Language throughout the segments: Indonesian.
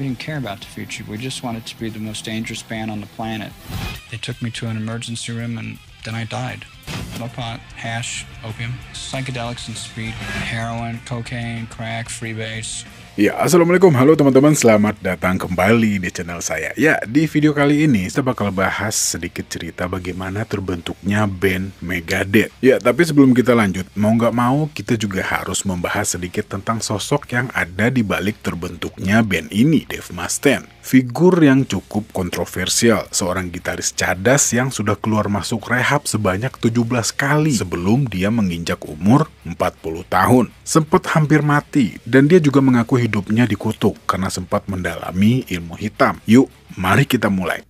We didn't care about the future. We just wanted to be the most dangerous band on the planet. They took me to an emergency room and then I died. No pot, hash, opium, psychedelics and speed, heroin, cocaine, crack, freebase. Ya, assalamualaikum, halo teman-teman, selamat datang kembali di channel saya. Ya, di video kali ini saya bakal bahas sedikit cerita bagaimana terbentuknya band Megadeth. Ya, tapi sebelum kita lanjut, mau nggak mau kita juga harus membahas sedikit tentang sosok yang ada di balik terbentuknya band ini, Dave Mustaine. Figur yang cukup kontroversial, seorang gitaris cadas yang sudah keluar masuk rehab sebanyak 17 kali sebelum dia menginjak umur 40 tahun. Sempat hampir mati, dan dia juga mengaku hidupnya dikutuk karena sempat mendalami ilmu hitam. Yuk, mari kita mulai.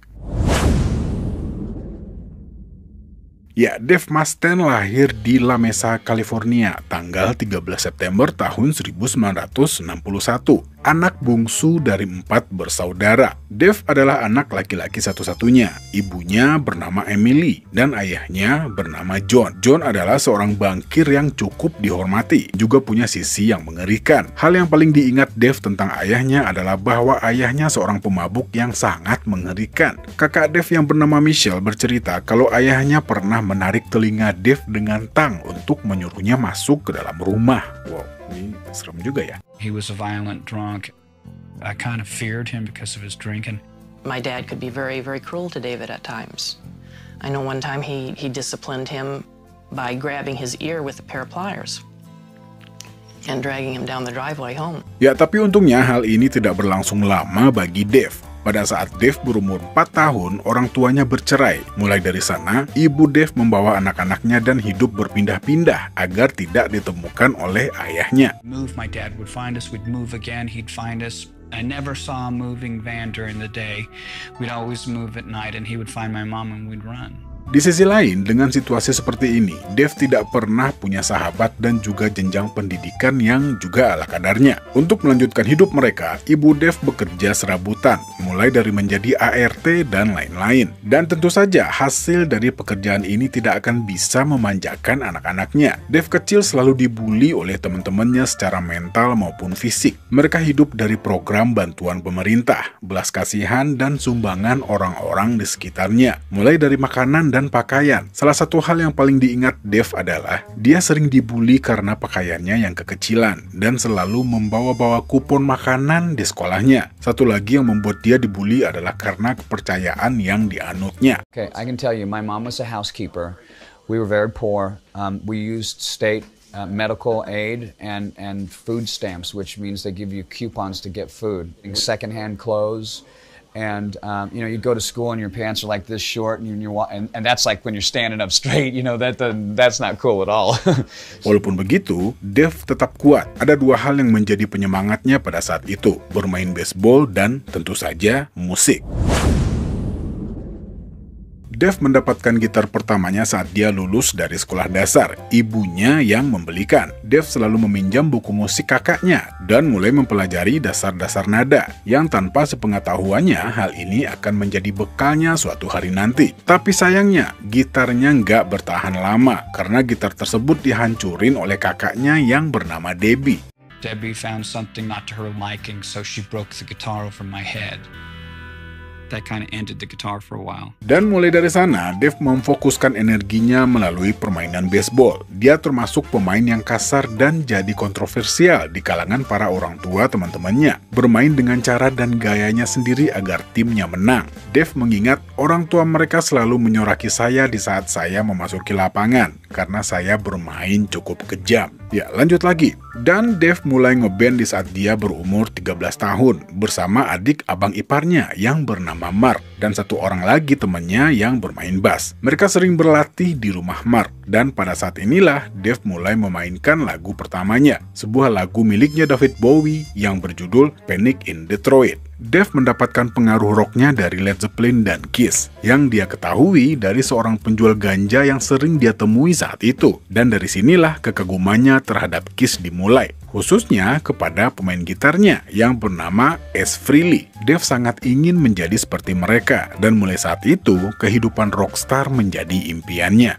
Ya, Dave Mustaine lahir di La Mesa, California, tanggal 13 September tahun 1961. Anak bungsu dari 4 bersaudara. Dave adalah anak laki-laki satu-satunya. Ibunya bernama Emily dan ayahnya bernama John. John adalah seorang bankir yang cukup dihormati, juga punya sisi yang mengerikan. Hal yang paling diingat Dave tentang ayahnya adalah bahwa ayahnya seorang pemabuk yang sangat mengerikan. Kakak Dave yang bernama Michelle bercerita kalau ayahnya pernah menarik telinga Dave dengan tang untuk menyuruhnya masuk ke dalam rumah. Wow, ini serem juga ya. He was a violent drunk. I kind of feared him because of his drinking. My dad could be very, very cruel to David at times. I know one time he disciplined him by grabbing his ear with a pair of pliers and dragging him down the driveway home. Ya, tapi untungnya hal ini tidak berlangsung lama bagi Dave. Pada saat Dave berumur 4 tahun, orang tuanya bercerai. Mulai dari sana, ibu Dave membawa anak-anaknya dan hidup berpindah-pindah agar tidak ditemukan oleh ayahnya. My dad would find us, we'd move again, he'd find us. I never saw a moving van during the day. We'd always move at night and he would find my mom and we'd run. Di sisi lain, dengan situasi seperti ini, Dave tidak pernah punya sahabat dan juga jenjang pendidikan yang juga ala kadarnya. Untuk melanjutkan hidup mereka, ibu Dave bekerja serabutan, mulai dari menjadi ART dan lain-lain. Dan tentu saja, hasil dari pekerjaan ini tidak akan bisa memanjakan anak-anaknya. Dave kecil selalu dibully oleh teman-temannya secara mental maupun fisik. Mereka hidup dari program bantuan pemerintah, belas kasihan, dan sumbangan orang-orang di sekitarnya. Mulai dari makanan dan pakaian. Salah satu hal yang paling diingat Dave adalah dia sering dibully karena pakaiannya yang kekecilan dan selalu membawa-bawa kupon makanan di sekolahnya. Satu lagi yang membuat dia dibully adalah karena kepercayaan yang dianutnya. Okay, I can tell you, my mom was a housekeeper. We were very poor. We used state medical aid and food stamps, which means they give you coupons to get food, secondhand clothes. And you know, you go to school and your pants are like this short, and that's like when you're standing up straight. You know, that's not cool at all. Walaupun begitu, Dave tetap kuat. Ada 2 hal yang menjadi penyemangatnya pada saat itu: bermain baseball dan tentu saja musik. Dave mendapatkan gitar pertamanya saat dia lulus dari sekolah dasar. Ibunya yang membelikan. Dave selalu meminjam buku musik kakaknya dan mulai mempelajari dasar-dasar nada, yang tanpa sepengetahuannya hal ini akan menjadi bekalnya suatu hari nanti. Tapi sayangnya, gitarnya nggak bertahan lama karena gitar tersebut dihancurin oleh kakaknya yang bernama Debbie. Debbie found something not to her liking, so she broke the guitar over my head. That kind of ended the guitar for a while. Dan mulai dari sana, Dave memfokuskan energinya melalui permainan baseball. Dia termasuk pemain yang kasar dan jadi kontroversial di kalangan para orang tua teman-temannya. Bermain dengan cara dan gayanya sendiri agar timnya menang. Dave mengingat orang tua mereka selalu menyoraki saya di saat saya memasuki lapangan karena saya bermain cukup kejam. Ya, lanjut lagi. Dan Dave mulai ngeband di saat dia berumur 13 tahun bersama adik abang iparnya yang bernama Mark dan 1 orang lagi temannya yang bermain bass. Mereka sering berlatih di rumah Mark dan pada saat inilah Dave mulai memainkan lagu pertamanya, sebuah lagu miliknya David Bowie yang berjudul Panic in Detroit. Dave mendapatkan pengaruh rocknya dari Led Zeppelin dan Kiss, yang dia ketahui dari seorang penjual ganja yang sering dia temui saat itu. Dan dari sinilah kekagumannya terhadap Kiss dimulai, khususnya kepada pemain gitarnya yang bernama Ace Frehley. Dave sangat ingin menjadi seperti mereka, dan mulai saat itu kehidupan rockstar menjadi impiannya.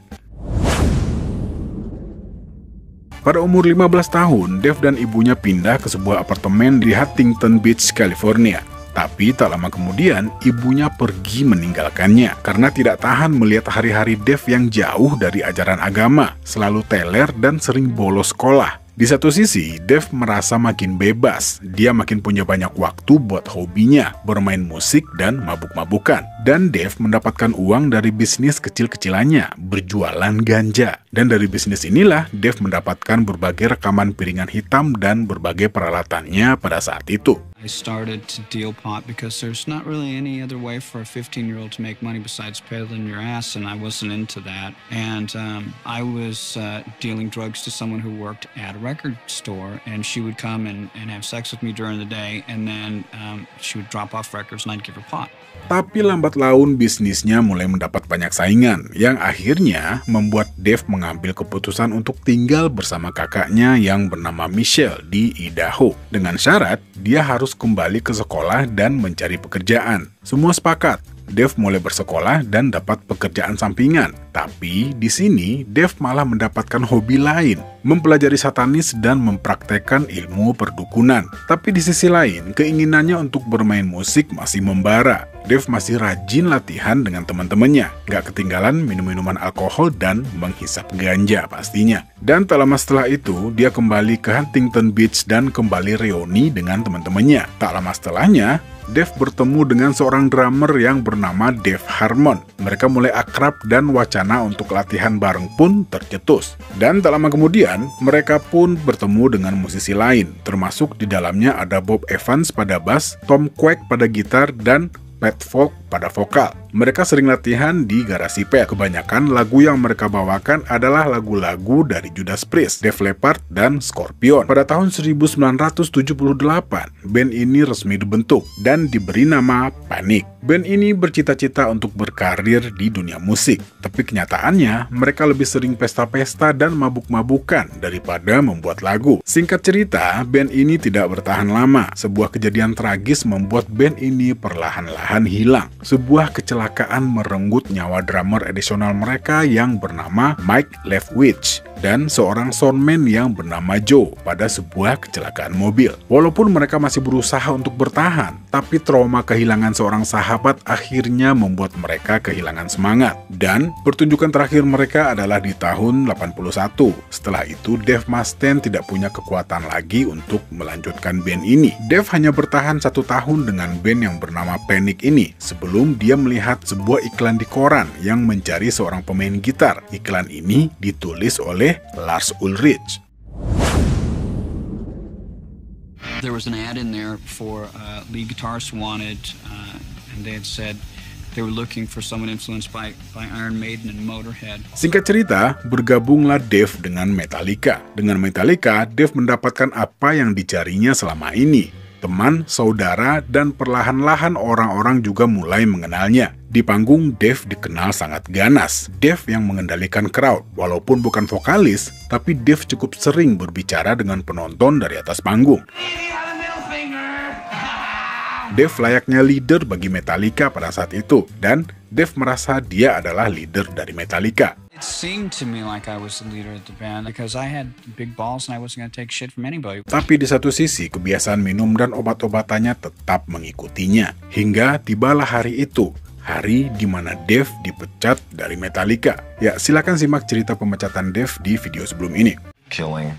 Pada umur 15 tahun, Dave dan ibunya pindah ke sebuah apartemen di Huntington Beach, California. Tapi tak lama kemudian, ibunya pergi meninggalkannya karena tidak tahan melihat hari-hari Dave yang jauh dari ajaran agama, selalu teler dan sering bolos sekolah. Di satu sisi, Dave merasa makin bebas. Dia makin punya banyak waktu buat hobinya, bermain musik dan mabuk-mabukan. Dan Dave mendapatkan uang dari bisnis kecil-kecilannya, berjualan ganja. Dan dari bisnis inilah, Dave mendapatkan berbagai rekaman piringan hitam dan berbagai peralatannya pada saat itu. I started to deal pot because there's not really any other way for a 15-year-old to make money besides peddling your ass, and I wasn't into that. And I was dealing drugs to someone who worked at a record store, and she would come and have sex with me during the day, and then she would drop off records and I'd give her pot. Tapi lambat laun bisnisnya mulai mendapat banyak saingan, yang akhirnya membuat Dave mengambil keputusan untuk tinggal bersama kakaknya yang bernama Michelle di Idaho. Dengan syarat, dia harus kembali ke sekolah dan mencari pekerjaan. Semua sepakat. Dave mulai bersekolah dan dapat pekerjaan sampingan. Tapi di sini Dave malah mendapatkan hobi lain, mempelajari satanis dan mempraktekkan ilmu perdukunan. Tapi di sisi lain, keinginannya untuk bermain musik masih membara. Dave masih rajin latihan dengan teman-temannya, gak ketinggalan minum-minuman alkohol dan menghisap ganja pastinya. Dan tak lama setelah itu, dia kembali ke Huntington Beach dan kembali reuni dengan teman-temannya. Tak lama setelahnya, Dave bertemu dengan seorang drummer yang bernama Dave Harmon. Mereka mulai akrab dan wacana untuk latihan bareng pun tercetus. Dan tak lama kemudian, mereka pun bertemu dengan musisi lain, termasuk di dalamnya ada Bob Evans pada bass, Tom Quaick pada gitar, dan Pat Falk pada vokal. Mereka sering latihan di garasi Pat. Kebanyakan lagu yang mereka bawakan adalah lagu-lagu dari Judas Priest, Def Leppard, dan Scorpion. Pada tahun 1978, band ini resmi dibentuk dan diberi nama Panic. Band ini bercita-cita untuk berkarir di dunia musik, tapi kenyataannya mereka lebih sering pesta-pesta dan mabuk-mabukan daripada membuat lagu. Singkat cerita, band ini tidak bertahan lama. Sebuah kejadian tragis membuat band ini perlahan-lahan hilang. Sebuah kecelakaan merenggut nyawa drummer additional mereka yang bernama Mike Leftwich dan seorang soundman yang bernama Joe pada sebuah kecelakaan mobil. Walaupun mereka masih berusaha untuk bertahan, tapi trauma kehilangan seorang sahabat akhirnya membuat mereka kehilangan semangat. Dan pertunjukan terakhir mereka adalah di tahun 81. Setelah itu, Dave Mustaine tidak punya kekuatan lagi untuk melanjutkan band ini. Dave hanya bertahan 1 tahun dengan band yang bernama Panic ini, sebelum dia melihat sebuah iklan di koran yang mencari seorang pemain gitar. Iklan ini ditulis oleh Lars Ulrich. There was an ad in there for lead guitarist wanted, and they had said they were looking for someone influenced by Iron Maiden and Motorhead. Singkat cerita, bergabunglah Dave dengan Metallica. Dengan Metallica, Dave mendapatkan apa yang dicarinya selama ini. Teman, saudara, dan perlahan-lahan orang-orang juga mulai mengenalnya. Di panggung, Dave dikenal sangat ganas. Dave yang mengendalikan crowd. Walaupun bukan vokalis, tapi Dave cukup sering berbicara dengan penonton dari atas panggung. Dave layaknya leader bagi Metallica pada saat itu, dan Dave merasa dia adalah leader dari Metallica. It seemed to me like I was the leader of the band because I had big balls and I wasn't going to take shit from anybody. Tapi di satu sisi, kebiasaan minum dan obat-obatannya tetap mengikutinya. Hingga tibalah hari itu, hari di mana Dave dipecat dari Metallica. Ya, silakan simak cerita pemecatan Dave di video sebelum ini. Killing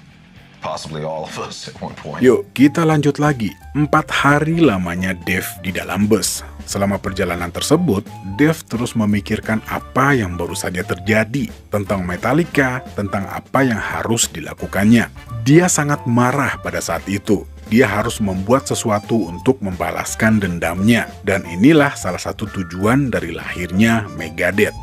possibly all of us at one point. Yuk, kita lanjut lagi. 4 hari lamanya Dave di dalam bus. Selama perjalanan tersebut, Dave terus memikirkan apa yang baru saja terjadi, tentang Metallica, tentang apa yang harus dilakukannya. Dia sangat marah pada saat itu. Dia harus membuat sesuatu untuk membalaskan dendamnya. Dan inilah salah satu tujuan dari lahirnya Megadeth.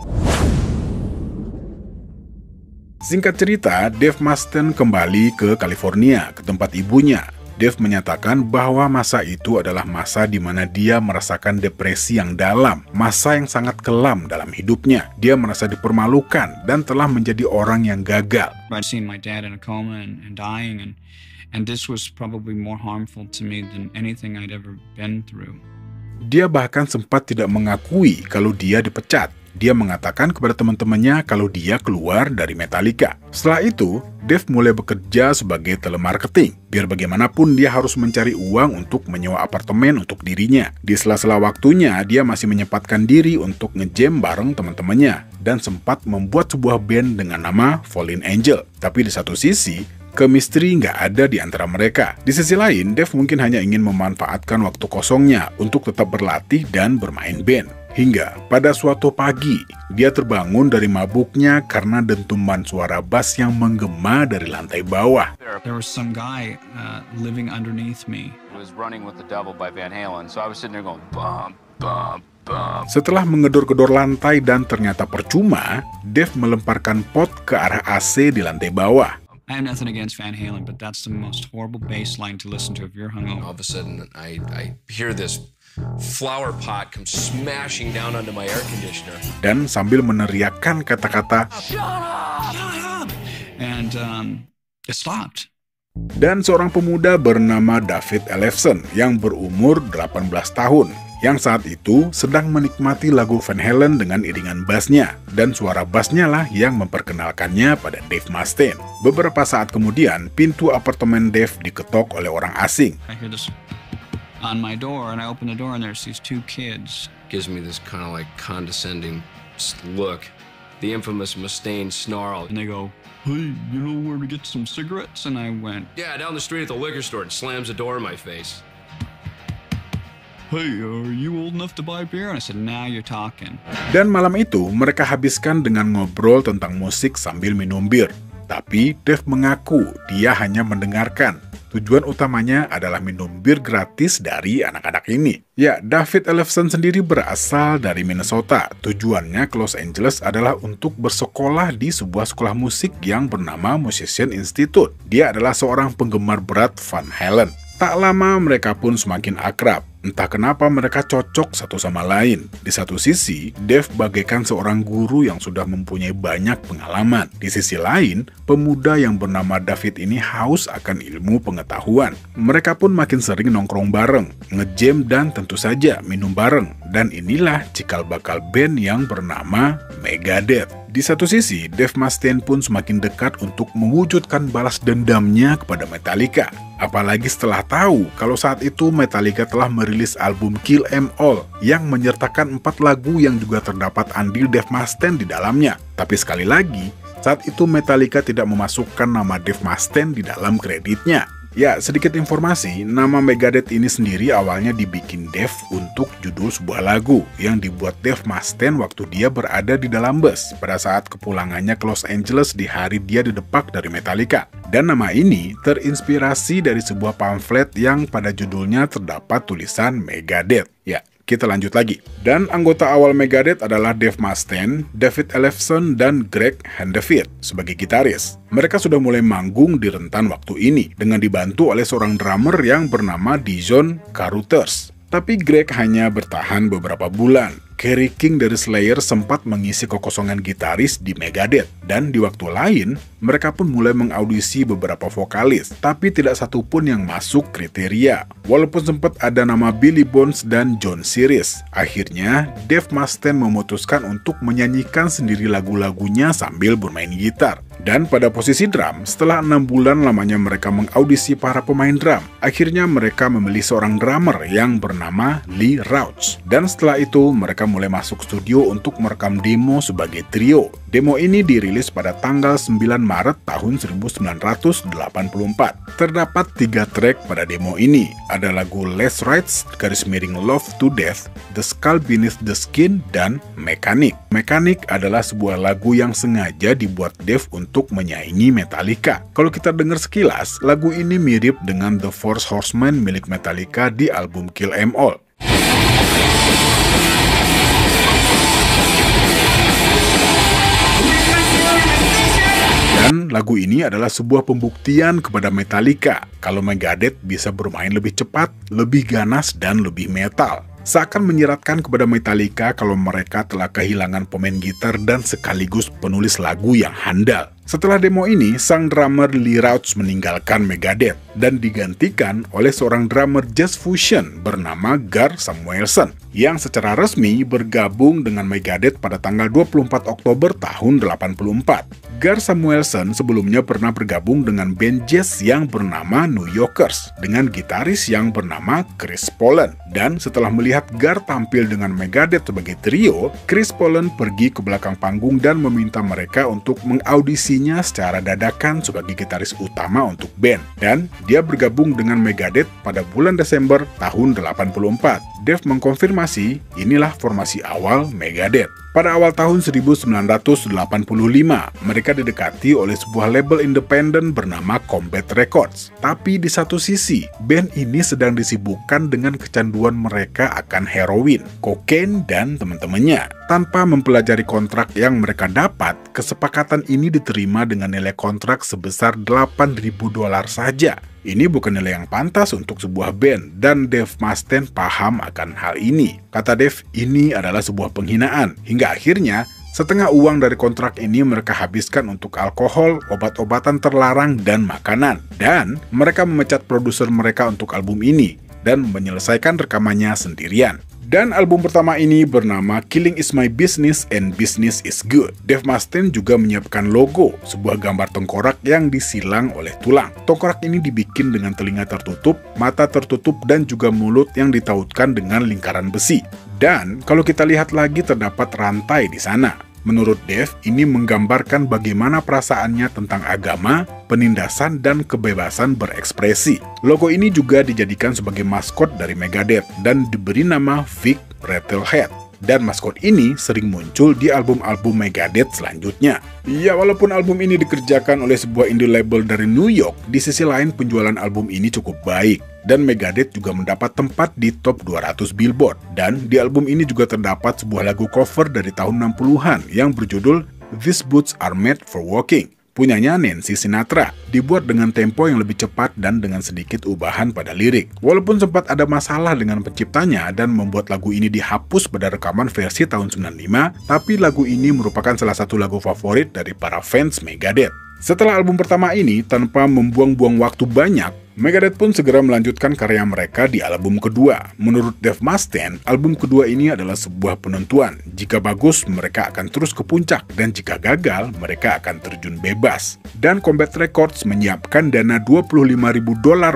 Singkat cerita, Dave Mustaine kembali ke California, ke tempat ibunya. Dave menyatakan bahwa masa itu adalah masa di mana dia merasakan depresi yang dalam, masa yang sangat kelam dalam hidupnya. Dia merasa dipermalukan dan telah menjadi orang yang gagal. I'd seen my dad in a coma and dying, and this was probably more harmful to me than anything I'd ever been through. Dia bahkan sempat tidak mengakui kalau dia dipecat. dia mengatakan kepada teman-temannya kalau dia keluar dari Metallica. Setelah itu, Dave mulai bekerja sebagai telemarketing. Biar bagaimanapun dia harus mencari uang untuk menyewa apartemen untuk dirinya. Di sela-sela waktunya, dia masih menyempatkan diri untuk nge-jam bareng teman-temannya dan sempat membuat sebuah band dengan nama Fallen Angel. Tapi di satu sisi, chemistry nggak ada di antara mereka. Di sisi lain, Dave mungkin hanya ingin memanfaatkan waktu kosongnya untuk tetap berlatih dan bermain band. Hingga pada suatu pagi, dia terbangun dari mabuknya karena dentuman suara bass yang menggema dari lantai bawah. There was some guy living underneath me. It was Running with the Devil by Van Halen, so I was sitting there going bum bum bum. Setelah menggedor-gedor lantai dan ternyata percuma, Dave melemparkan pot ke arah AC di lantai bawah. I have nothing against Van Halen, but that's the most horrible bass line to listen to if you're hungover. All of a sudden, I hear this flower pot come smashing down onto my air conditioner. Dan sambil meneriakkan kata-kata, Shut up! And it stopped. Dan seorang pemuda bernama David Ellefson yang berumur 18 tahun, yang saat itu sedang menikmati lagu Van Halen dengan iringan bassnya, dan suara bassnya lah yang memperkenalkannya pada Dave Mustaine. Beberapa saat kemudian, pintu apartemen Dave diketok oleh orang asing. I hear this on my door, and I open the door, and there's these two kids. Gives me this kind of like condescending look. The infamous Mustaine snarl. And they go, "Hey, you know where to get some cigarettes?" And I went, Yeah, down the street at the liquor store, and slams the door in my face. "Hey, are you old enough to buy beer?" And I said, "Now you're talking." Dan malam itu, mereka habiskan dengan ngobrol tentang musik sambil minum bir. Tapi Dave mengaku dia hanya mendengarkan. Tujuan utamanya adalah minum bir gratis dari anak-anak ini. Ya, David Ellefson sendiri berasal dari Minnesota. Tujuannya ke Los Angeles adalah untuk bersekolah di sebuah sekolah musik yang bernama Musician Institute. Dia adalah seorang penggemar berat Van Halen. Tak lama mereka pun semakin akrab. Entah kenapa mereka cocok satu sama lain. Di satu sisi, Dave bagaikan seorang guru yang sudah mempunyai banyak pengalaman. Di sisi lain, pemuda yang bernama David ini haus akan ilmu pengetahuan. Mereka pun makin sering nongkrong bareng, nge-jam dan tentu saja minum bareng. Dan inilah cikal bakal band yang bernama Megadeth. Di satu sisi, Dave Mustaine pun semakin dekat untuk mewujudkan balas dendamnya kepada Metallica. Apalagi setelah tahu kalau saat itu Metallica telah merilis album Kill 'Em All yang menyertakan 4 lagu yang juga terdapat andil Dave Mustaine di dalamnya. Tapi sekali lagi, saat itu Metallica tidak memasukkan nama Dave Mustaine di dalam kreditnya. Ya, sedikit informasi, nama Megadeth ini sendiri awalnya dibikin Dave untuk judul sebuah lagu yang dibuat Dave Mustaine waktu dia berada di dalam bus pada saat kepulangannya ke Los Angeles di hari dia didepak dari Metallica. Dan nama ini terinspirasi dari sebuah pamflet yang pada judulnya terdapat tulisan Megadeth. Ya, kita lanjut lagi. Dan anggota awal Megadeth adalah Dave Mustaine, David Ellefson, dan Greg Handevidt sebagai gitaris. Mereka sudah mulai manggung di rentan waktu ini dengan dibantu oleh seorang drummer yang bernama Dijon Carothers. Tapi Greg hanya bertahan beberapa bulan. Kerry King dari Slayer sempat mengisi kekosongan gitaris di Megadeth. Dan di waktu lain, mereka pun mulai mengaudisi beberapa vokalis, tapi tidak satu pun yang masuk kriteria. Walaupun sempat ada nama Billy Bones dan John Series, akhirnya Dave Mustaine memutuskan untuk menyanyikan sendiri lagu-lagunya sambil bermain gitar. Dan pada posisi drum, setelah 6 bulan lamanya mereka mengaudisi para pemain drum, akhirnya mereka memilih seorang drummer yang bernama Lee Rauch. Dan setelah itu, mereka mulai masuk studio untuk merekam demo sebagai trio. Demo ini dirilis pada tanggal 9 Maret tahun 1984. Terdapat 3 track pada demo ini. Ada lagu Last Rites, _Love to Death, The Skull Beneath the Skin, dan Mechanic. Mechanic adalah sebuah lagu yang sengaja dibuat Dave untuk menyaingi Metallica. Kalau kita dengar sekilas, lagu ini mirip dengan The Four Horsemen milik Metallica di album Kill 'Em All. Dan lagu ini adalah sebuah pembuktian kepada Metallica kalau Megadeth bisa bermain lebih cepat, lebih ganas, dan lebih metal. Seakan menyiratkan kepada Metallica kalau mereka telah kehilangan pemain gitar dan sekaligus penulis lagu yang handal. Setelah demo ini, sang drummer Lee Rauch meninggalkan Megadeth dan digantikan oleh seorang drummer jazz fusion bernama Gar Samuelson yang secara resmi bergabung dengan Megadeth pada tanggal 24 Oktober tahun 84. Gar Samuelson sebelumnya pernah bergabung dengan band jazz yang bernama New Yorkers dengan gitaris yang bernama Chris Poland. Dan setelah melihat Gar tampil dengan Megadeth sebagai trio, Chris Poland pergi ke belakang panggung dan meminta mereka untuk mengaudisinya secara dadakan sebagai gitaris utama untuk band. Dan dia bergabung dengan Megadeth pada bulan Desember tahun 84. Dave mengkonfirmasi inilah formasi awal Megadeth. Pada awal tahun 1985, mereka didekati oleh sebuah label independen bernama Combat Records. Tapi di satu sisi, band ini sedang disibukkan dengan kecanduan mereka akan heroin, kokain, dan teman-temannya. Tanpa mempelajari kontrak yang mereka dapat, kesepakatan ini diterima dengan nilai kontrak sebesar $8.000 saja. Ini bukan nilai yang pantas untuk sebuah band, dan Dave Mustaine paham akan hal ini. Kata Dave, ini adalah sebuah penghinaan. Hingga akhirnya, setengah uang dari kontrak ini mereka habiskan untuk alkohol, obat-obatan terlarang, dan makanan. Dan mereka memecat produser mereka untuk album ini, dan menyelesaikan rekamannya sendirian. Dan album pertama ini bernama Killing Is My Business and Business Is Good. Dave Mustaine juga menyiapkan logo, sebuah gambar tengkorak yang disilang oleh tulang. Tengkorak ini dibikin dengan telinga tertutup, mata tertutup, dan juga mulut yang ditautkan dengan lingkaran besi. Dan kalau kita lihat lagi terdapat rantai di sana. Menurut Dave, ini menggambarkan bagaimana perasaannya tentang agama, penindasan, dan kebebasan berekspresi. Logo ini juga dijadikan sebagai maskot dari Megadeth dan diberi nama Vic Rattlehead. Dan maskot ini sering muncul di album-album Megadeth selanjutnya. Ya, walaupun album ini dikerjakan oleh sebuah indie label dari New York, di sisi lain penjualan album ini cukup baik. Dan Megadeth juga mendapat tempat di top 200 Billboard. Dan di album ini juga terdapat sebuah lagu cover dari tahun 60-an yang berjudul These Boots Are Made For Walking. Punyanya Nancy Sinatra, dibuat dengan tempo yang lebih cepat dan dengan sedikit ubahan pada lirik. Walaupun sempat ada masalah dengan penciptanya dan membuat lagu ini dihapus pada rekaman versi tahun 95, tapi lagu ini merupakan salah satu lagu favorit dari para fans Megadeth. Setelah album pertama ini, tanpa membuang-buang waktu banyak, Megadeth pun segera melanjutkan karya mereka di album kedua. Menurut Dave Mustaine, album kedua ini adalah sebuah penentuan. Jika bagus, mereka akan terus ke puncak, dan jika gagal, mereka akan terjun bebas. Dan Combat Records menyiapkan dana $25.000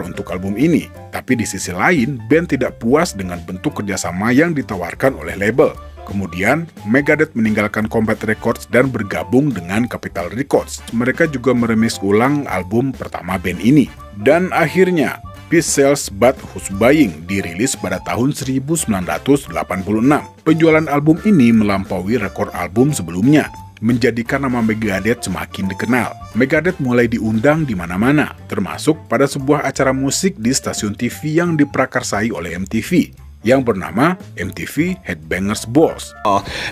untuk album ini. Tapi di sisi lain, band tidak puas dengan bentuk kerjasama yang ditawarkan oleh label. Kemudian, Megadeth meninggalkan Combat Records dan bergabung dengan Capitol Records. Mereka juga meremix ulang album pertama band ini. Dan akhirnya, Peace Sells But Who's Buying dirilis pada tahun 1986. Penjualan album ini melampaui rekor album sebelumnya, menjadikan nama Megadeth semakin dikenal. Megadeth mulai diundang di mana-mana, termasuk pada sebuah acara musik di stasiun TV yang diprakarsai oleh MTV, yang bernama MTV Headbangers Balls.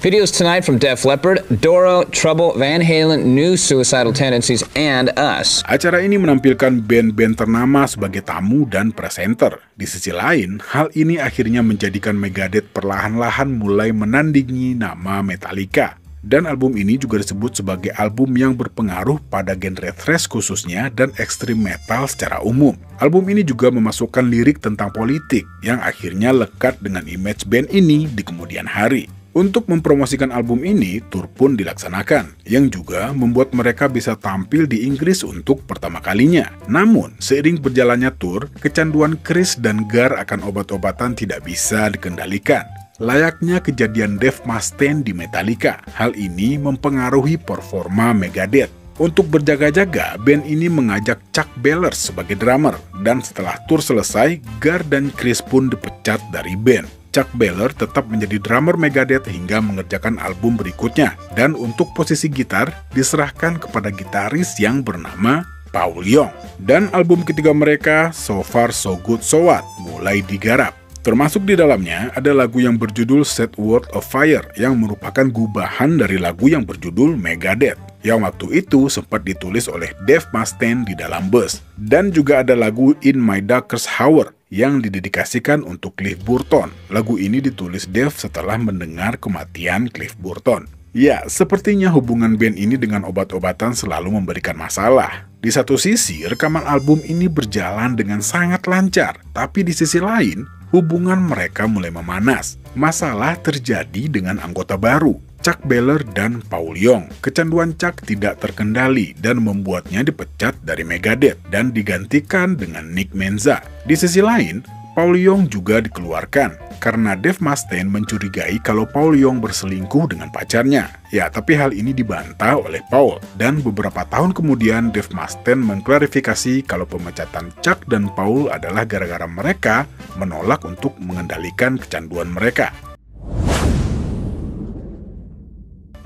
Videos tonight from Def Leppard, Doro, Trouble, Van Halen, New Suicidal Tendencies, and Us. Acara ini menampilkan band-band ternama sebagai tamu dan presenter. Di sisi lain, hal ini akhirnya menjadikan Megadeth perlahan-lahan mulai menandingi nama Metallica. Dan album ini juga disebut sebagai album yang berpengaruh pada genre thrash khususnya dan ekstrim metal secara umum. Album ini juga memasukkan lirik tentang politik yang akhirnya lekat dengan image band ini di kemudian hari. Untuk mempromosikan album ini, tur pun dilaksanakan, yang juga membuat mereka bisa tampil di Inggris untuk pertama kalinya. Namun, seiring berjalannya tur, kecanduan Chris dan Gar akan obat-obatan tidak bisa dikendalikan. Layaknya kejadian Dave Mustaine di Metallica, hal ini mempengaruhi performa Megadeth. Untuk berjaga-jaga, band ini mengajak Chuck Bellers sebagai drummer, dan setelah tur selesai, Gar dan Chris pun dipecat dari band. Chuck Bellers tetap menjadi drummer Megadeth hingga mengerjakan album berikutnya, dan untuk posisi gitar diserahkan kepada gitaris yang bernama Paul Young. Dan album ketiga mereka, So Far So Good So What, mulai digarap. Termasuk di dalamnya ada lagu yang berjudul Set World of Fire yang merupakan gubahan dari lagu yang berjudul Megadeth, yang waktu itu sempat ditulis oleh Dave Mustaine di dalam bus. Dan juga ada lagu In My Darkest Hour yang didedikasikan untuk Cliff Burton. Lagu ini ditulis Dave setelah mendengar kematian Cliff Burton. Ya, sepertinya hubungan band ini dengan obat-obatan selalu memberikan masalah. Di satu sisi, rekaman album ini berjalan dengan sangat lancar, tapi di sisi lain, hubungan mereka mulai memanas. Masalah terjadi dengan anggota baru, Chuck Baylor dan Paul Young. Kecanduan Chuck tidak terkendali dan membuatnya dipecat dari Megadeth dan digantikan dengan Nick Menza. Di sisi lain, Paul Young juga dikeluarkan karena Dave Mustaine mencurigai kalau Paul Young berselingkuh dengan pacarnya. Ya, tapi hal ini dibantah oleh Paul. Dan beberapa tahun kemudian Dave Mustaine mengklarifikasi kalau pemecatan Chuck dan Paul adalah gara-gara mereka menolak untuk mengendalikan kecanduan mereka.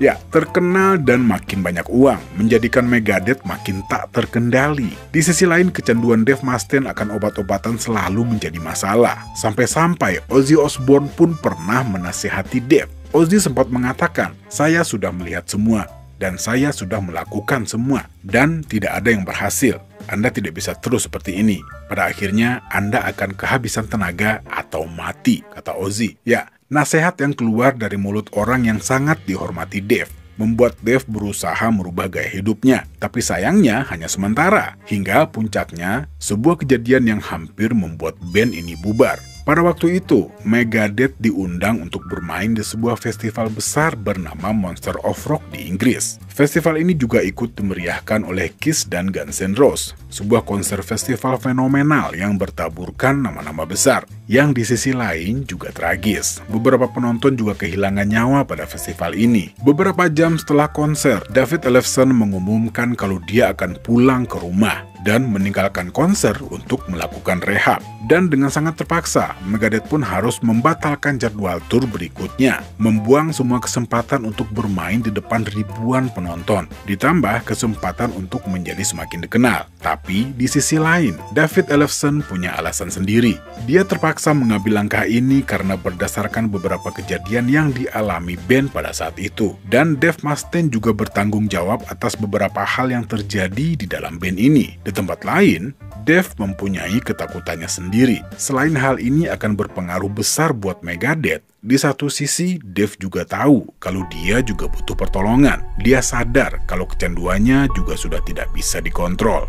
Ya, terkenal dan makin banyak uang, menjadikan Megadeth makin tak terkendali. Di sisi lain, kecanduan Dave Mustaine akan obat-obatan selalu menjadi masalah. Sampai-sampai Ozzy Osbourne pun pernah menasihati Dave. Ozzy sempat mengatakan, "Saya sudah melihat semua, dan saya sudah melakukan semua, dan tidak ada yang berhasil. Anda tidak bisa terus seperti ini. Pada akhirnya, Anda akan kehabisan tenaga atau mati," kata Ozzy. Ya, nasihat yang keluar dari mulut orang yang sangat dihormati Dave membuat Dave berusaha merubah gaya hidupnya. Tapi sayangnya hanya sementara, hingga puncaknya sebuah kejadian yang hampir membuat band ini bubar. Pada waktu itu, Megadeth diundang untuk bermain di sebuah festival besar bernama Monster of Rock di Inggris. Festival ini juga ikut dimeriahkan oleh Kiss dan Guns N' Roses, sebuah konser festival fenomenal yang bertaburkan nama-nama besar, yang di sisi lain juga tragis. Beberapa penonton juga kehilangan nyawa pada festival ini. Beberapa jam setelah konser, David Ellefson mengumumkan kalau dia akan pulang ke rumah dan meninggalkan konser untuk melakukan rehab. Dan dengan sangat terpaksa, Megadeth pun harus membatalkan jadwal tur berikutnya, membuang semua kesempatan untuk bermain di depan ribuan penonton, ditambah kesempatan untuk menjadi semakin dikenal. Tapi di sisi lain, David Ellefson punya alasan sendiri. Dia terpaksa mengambil langkah ini karena berdasarkan beberapa kejadian yang dialami band pada saat itu. Dan Dave Mustaine juga bertanggung jawab atas beberapa hal yang terjadi di dalam band ini. Di tempat lain, Dave mempunyai ketakutannya sendiri. Selain hal ini akan berpengaruh besar buat Megadeth, di satu sisi Dave juga tahu kalau dia juga butuh pertolongan. Dia sadar kalau kecanduannya juga sudah tidak bisa dikontrol.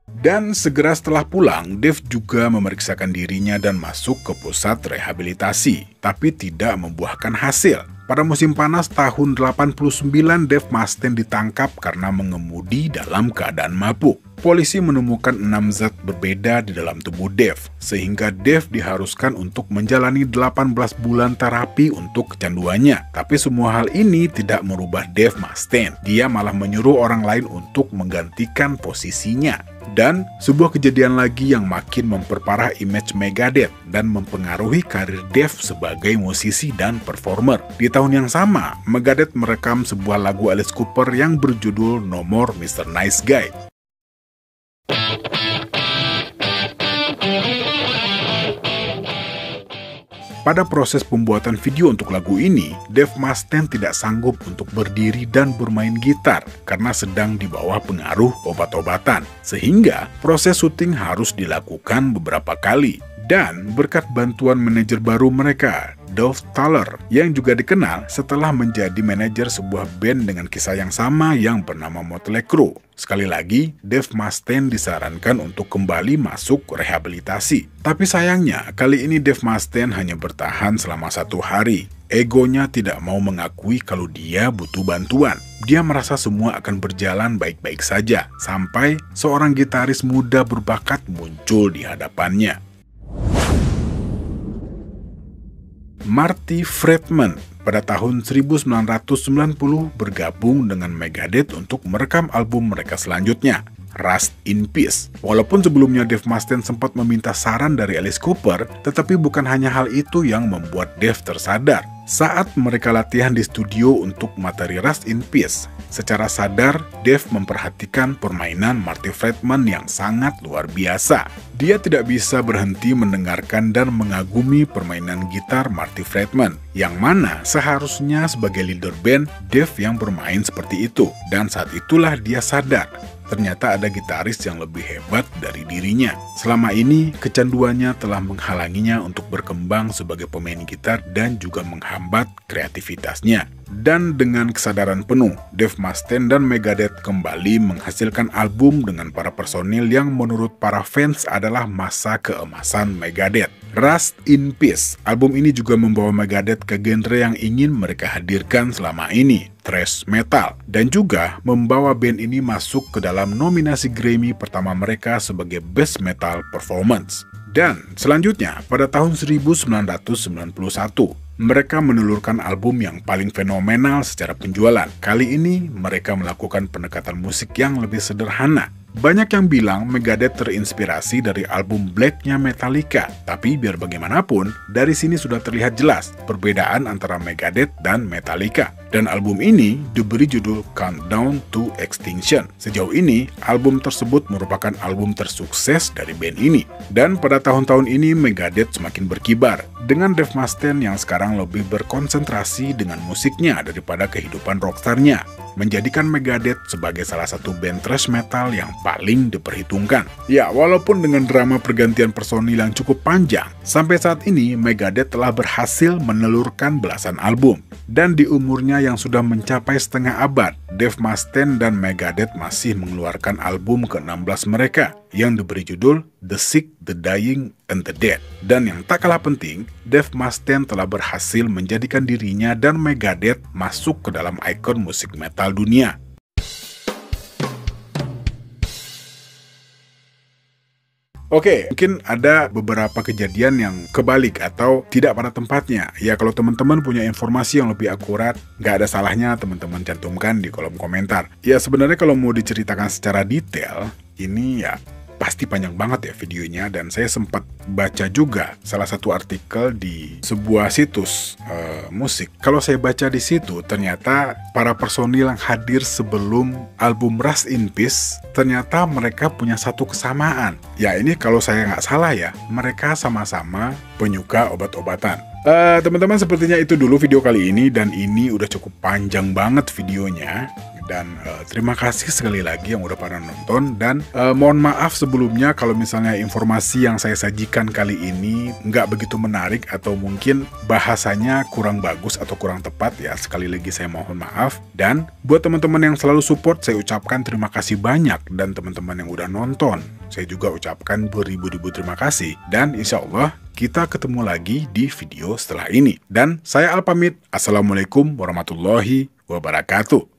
Dan segera setelah pulang, Dave juga memeriksakan dirinya dan masuk ke pusat rehabilitasi, tapi tidak membuahkan hasil. Pada musim panas tahun 89, Dave Mustaine ditangkap karena mengemudi dalam keadaan mabuk. Polisi menemukan 6 zat berbeda di dalam tubuh Dave, sehingga Dave diharuskan untuk menjalani 18 bulan terapi untuk kecanduannya. Tapi semua hal ini tidak merubah Dave Mustaine. Dia malah menyuruh orang lain untuk menggantikan posisinya. Dan sebuah kejadian lagi yang makin memperparah image Megadeth dan mempengaruhi karir Dave sebagai musisi dan performer. Di tahun yang sama, Megadeth merekam sebuah lagu Alice Cooper yang berjudul No More Mr. Nice Guy. Pada proses pembuatan video untuk lagu ini, Dave Mustaine tidak sanggup untuk berdiri dan bermain gitar karena sedang di bawah pengaruh obat-obatan, sehingga proses syuting harus dilakukan beberapa kali. Dan berkat bantuan manajer baru mereka, Dov Thaler, yang juga dikenal setelah menjadi manajer sebuah band dengan kisah yang sama yang bernama Motley Crue. Sekali lagi, Dave Mustaine disarankan untuk kembali masuk rehabilitasi. Tapi sayangnya, kali ini Dave Mustaine hanya bertahan selama 1 hari. Egonya tidak mau mengakui kalau dia butuh bantuan. Dia merasa semua akan berjalan baik-baik saja, sampai seorang gitaris muda berbakat muncul di hadapannya. Marty Friedman pada tahun 1990 bergabung dengan Megadeth untuk merekam album mereka selanjutnya, Rust in Peace. Walaupun sebelumnya Dave Mustaine sempat meminta saran dari Alice Cooper, tetapi bukan hanya hal itu yang membuat Dave tersadar. Saat mereka latihan di studio untuk materi Rust in Peace, secara sadar Dave memperhatikan permainan Marty Friedman yang sangat luar biasa. Dia tidak bisa berhenti mendengarkan dan mengagumi permainan gitar Marty Friedman, yang mana seharusnya sebagai leader band, Dave yang bermain seperti itu. Dan saat itulah dia sadar ternyata ada gitaris yang lebih hebat dari dirinya. Selama ini, kecanduannya telah menghalanginya untuk berkembang sebagai pemain gitar dan juga menghambat kreativitasnya. Dan dengan kesadaran penuh, Dave Mustaine dan Megadeth kembali menghasilkan album dengan para personil yang menurut para fans adalah masa keemasan Megadeth. Rust in Peace, album ini juga membawa Megadeth ke genre yang ingin mereka hadirkan selama ini, thrash metal, dan juga membawa band ini masuk ke dalam nominasi Grammy pertama mereka sebagai Best Metal Performance. Dan selanjutnya, pada tahun 1991, mereka menelurkan album yang paling fenomenal secara penjualan. Kali ini, mereka melakukan pendekatan musik yang lebih sederhana. Banyak yang bilang Megadeth terinspirasi dari album Black-nya Metallica. Tapi biar bagaimanapun, dari sini sudah terlihat jelas perbedaan antara Megadeth dan Metallica. Dan album ini diberi judul Countdown to Extinction. Sejauh ini, album tersebut merupakan album tersukses dari band ini. Dan pada tahun-tahun ini, Megadeth semakin berkibar. Dengan Dave Mustaine yang sekarang lebih berkonsentrasi dengan musiknya daripada kehidupan rockstarnya, menjadikan Megadeth sebagai salah satu band thrash metal yang paling diperhitungkan. Ya, walaupun dengan drama pergantian personil yang cukup panjang, sampai saat ini Megadeth telah berhasil menelurkan belasan album. Dan di umurnya yang sudah mencapai setengah abad, Dave Mustaine dan Megadeth masih mengeluarkan album ke-16 mereka yang diberi judul The Sick, The Dying, and The Dead. Dan yang tak kalah penting, Dave Mustaine telah berhasil menjadikan dirinya dan Megadeth masuk ke dalam ikon musik metal dunia. Oke, mungkin ada beberapa kejadian yang kebalik atau tidak pada tempatnya. Ya, kalau teman-teman punya informasi yang lebih akurat, nggak ada salahnya teman-teman cantumkan di kolom komentar. Ya, sebenarnya kalau mau diceritakan secara detail, ini ya pasti panjang banget ya videonya, dan saya sempat baca juga salah satu artikel di sebuah situs musik. Kalau saya baca di situ, ternyata para personil yang hadir sebelum album Rust in Peace, ternyata mereka punya satu kesamaan. Ya, ini kalau saya nggak salah ya, mereka sama-sama penyuka obat-obatan. Teman-teman, sepertinya itu dulu video kali ini, dan ini udah cukup panjang banget videonya. Dan terima kasih sekali lagi yang udah pada nonton, dan mohon maaf sebelumnya kalau misalnya informasi yang saya sajikan kali ini nggak begitu menarik atau mungkin bahasanya kurang bagus atau kurang tepat ya. Sekali lagi saya mohon maaf. Dan buat teman-teman yang selalu support, saya ucapkan terima kasih banyak, dan teman-teman yang udah nonton, saya juga ucapkan beribu-ribu terima kasih. Dan insya Allah kita ketemu lagi di video setelah ini. Dan saya Al pamit. Assalamualaikum warahmatullahi wabarakatuh.